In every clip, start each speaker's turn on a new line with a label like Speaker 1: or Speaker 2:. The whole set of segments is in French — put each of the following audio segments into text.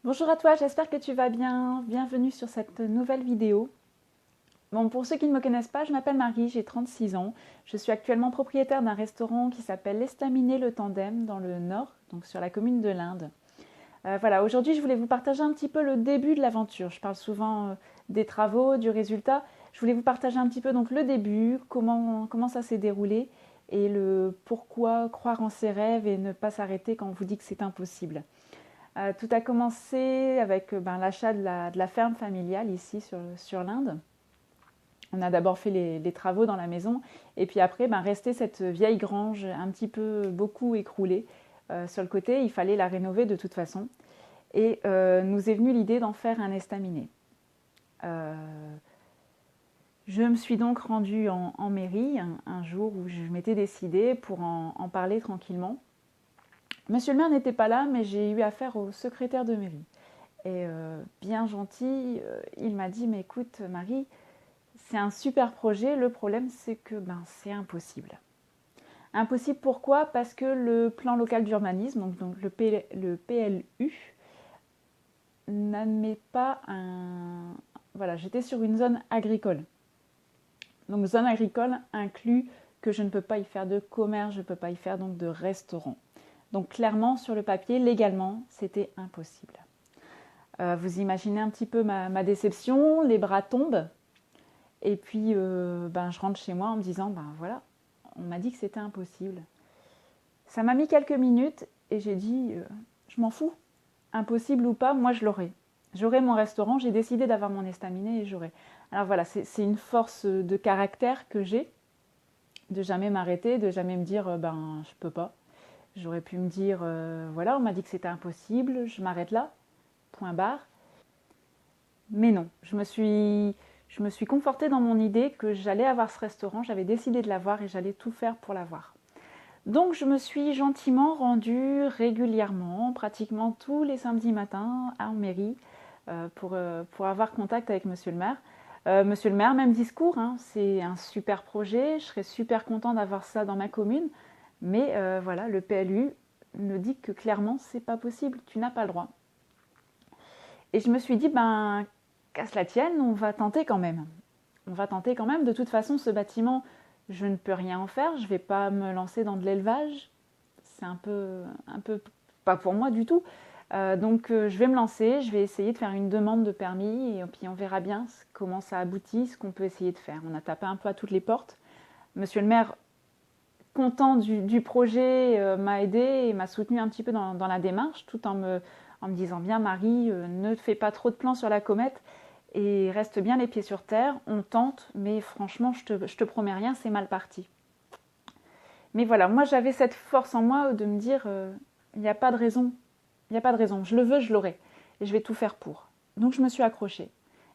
Speaker 1: Bonjour à toi, j'espère que tu vas bien. Bienvenue sur cette nouvelle vidéo. Bon, pour ceux qui ne me connaissent pas, je m'appelle Marie, j'ai 36 ans. Je suis actuellement propriétaire d'un restaurant qui s'appelle l'Estaminet Le Tandem dans le Nord, donc sur la commune de l'Inde. Voilà, aujourd'hui je voulais vous partager un petit peu le début de l'aventure. Je parle souvent des travaux, du résultat. Je voulais vous partager un petit peu donc le début, comment ça s'est déroulé et le pourquoi croire en ses rêves et ne pas s'arrêter quand on vous dit que c'est impossible. Tout a commencé avec l'achat de la ferme familiale ici sur l'Inde. On a d'abord fait les travaux dans la maison et puis après, restait cette vieille grange un petit peu beaucoup écroulée sur le côté. Il fallait la rénover de toute façon. Et nous est venue l'idée d'en faire un estaminet. Euh, je me suis donc rendue en mairie un jour où je m'étais décidée pour en parler tranquillement. Monsieur le maire n'était pas là, mais j'ai eu affaire au secrétaire de mairie. Et bien gentil, il m'a dit, mais écoute Marie, c'est un super projet, le problème c'est que c'est impossible. Impossible pourquoi? Parce que le plan local d'urbanisme, donc le PLU, n'admet pas un... Voilà, j'étais sur une zone agricole. Donc zone agricole inclut que je ne peux pas y faire de commerce, je ne peux pas y faire donc de restaurant. Donc clairement, sur le papier, légalement, c'était impossible. Vous imaginez un petit peu ma déception, les bras tombent. Et puis, je rentre chez moi en me disant, voilà, on m'a dit que c'était impossible. Ça m'a mis quelques minutes et j'ai dit, je m'en fous. Impossible ou pas, moi je l'aurai. J'aurai mon restaurant, j'ai décidé d'avoir mon estaminet et j'aurai. Alors voilà, c'est une force de caractère que j'ai, de jamais m'arrêter, de jamais me dire, je peux pas. J'aurais pu me dire, voilà, on m'a dit que c'était impossible, je m'arrête là, point barre. Mais non, je me suis confortée dans mon idée que j'allais avoir ce restaurant, j'avais décidé de l'avoir et j'allais tout faire pour l'avoir. Donc je me suis gentiment rendue régulièrement, pratiquement tous les samedis matins en mairie pour avoir contact avec monsieur le maire. Monsieur le maire, même discours, hein, c'est un super projet, je serais super content d'avoir ça dans ma commune, mais voilà, le PLU me dit que clairement c'est pas possible, tu n'as pas le droit. Et je me suis dit, qu'à cela tienne, on va tenter quand même. On va tenter quand même. De toute façon, ce bâtiment, je ne peux rien en faire. Je ne vais pas me lancer dans de l'élevage. C'est un peu pas pour moi du tout. Je vais me lancer. Je vais essayer de faire une demande de permis et puis on verra bien comment ça aboutit, ce qu'on peut essayer de faire. On a tapé un peu à toutes les portes. Monsieur le maire, content du projet, m'a aidé et m'a soutenu un petit peu dans la démarche, tout en me disant bien Marie, ne te fais pas trop de plans sur la comète et reste bien les pieds sur terre, on tente, mais franchement, je te promets rien, c'est mal parti. Mais voilà, moi j'avais cette force en moi de me dire, il n'y a pas de raison, il n'y a pas de raison, je le veux, je l'aurai, et je vais tout faire pour. Donc je me suis accrochée.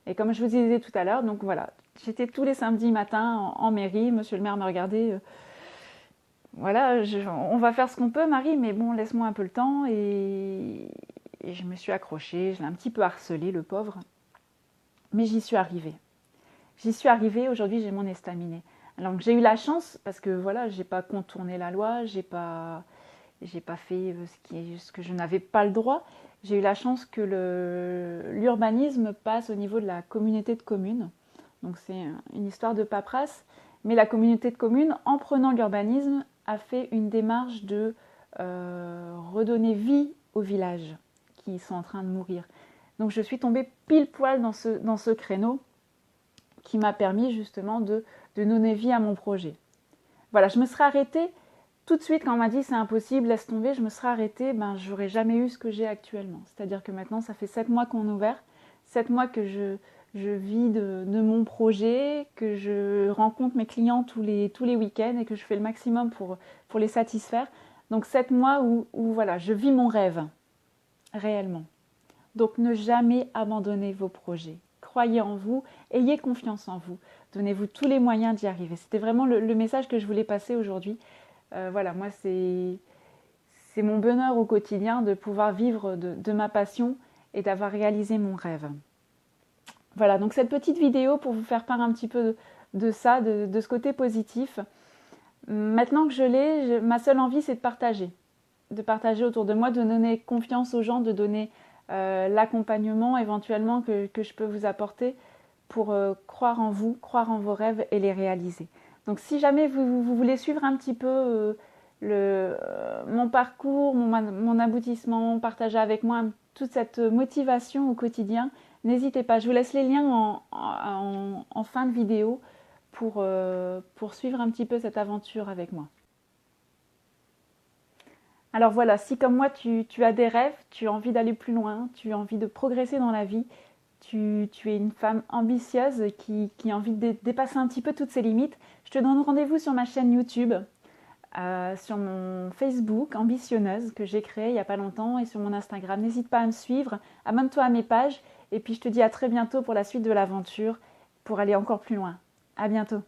Speaker 1: Et comme je vous disais tout à l'heure, donc voilà, j'étais tous les samedis matins en mairie, monsieur le maire me regardait, voilà, on va faire ce qu'on peut Marie, mais bon, laisse-moi un peu le temps, et je me suis accrochée, je l'ai un petit peu harcelé, le pauvre. Mais j'y suis arrivée. J'y suis arrivée, aujourd'hui j'ai mon estaminet. Alors j'ai eu la chance, parce que voilà, j'ai pas contourné la loi, j'ai pas fait ce que je n'avais pas le droit. J'ai eu la chance que l'urbanisme passe au niveau de la communauté de communes. Donc c'est une histoire de paperasse. Mais la communauté de communes, en prenant l'urbanisme, a fait une démarche de redonner vie aux villages qui sont en train de mourir. Donc je suis tombée pile poil dans ce créneau qui m'a permis justement de donner vie à mon projet. Voilà, je me serais arrêtée tout de suite quand on m'a dit c'est impossible, laisse tomber, je me serais arrêtée, j'aurais jamais eu ce que j'ai actuellement. C'est-à-dire que maintenant ça fait 7 mois qu'on est ouvert, 7 mois que je vis de mon projet, que je rencontre mes clients tous les week-ends et que je fais le maximum pour les satisfaire. Donc 7 mois où voilà, je vis mon rêve, réellement. Donc ne jamais abandonner vos projets. Croyez en vous, ayez confiance en vous, donnez-vous tous les moyens d'y arriver. C'était vraiment le message que je voulais passer aujourd'hui. Voilà, moi c'est mon bonheur au quotidien de pouvoir vivre de ma passion et d'avoir réalisé mon rêve. Voilà, donc cette petite vidéo pour vous faire part un petit peu de ça, de ce côté positif. Maintenant que je l'ai, ma seule envie c'est de partager autour de moi, de donner confiance aux gens, de donner l'accompagnement éventuellement que je peux vous apporter pour croire en vous, croire en vos rêves et les réaliser. Donc si jamais vous voulez suivre un petit peu mon parcours, mon aboutissement, partager avec moi toute cette motivation au quotidien, n'hésitez pas. Je vous laisse les liens en fin de vidéo pour suivre un petit peu cette aventure avec moi. Alors voilà, si comme moi tu as des rêves, tu as envie d'aller plus loin, tu as envie de progresser dans la vie, tu es une femme ambitieuse qui a envie de dépasser un petit peu toutes ses limites, je te donne rendez-vous sur ma chaîne YouTube, sur mon Facebook Ambitionneuse que j'ai créé il n'y a pas longtemps et sur mon Instagram. N'hésite pas à me suivre, abonne-toi à mes pages et puis je te dis à très bientôt pour la suite de l'aventure, pour aller encore plus loin. À bientôt.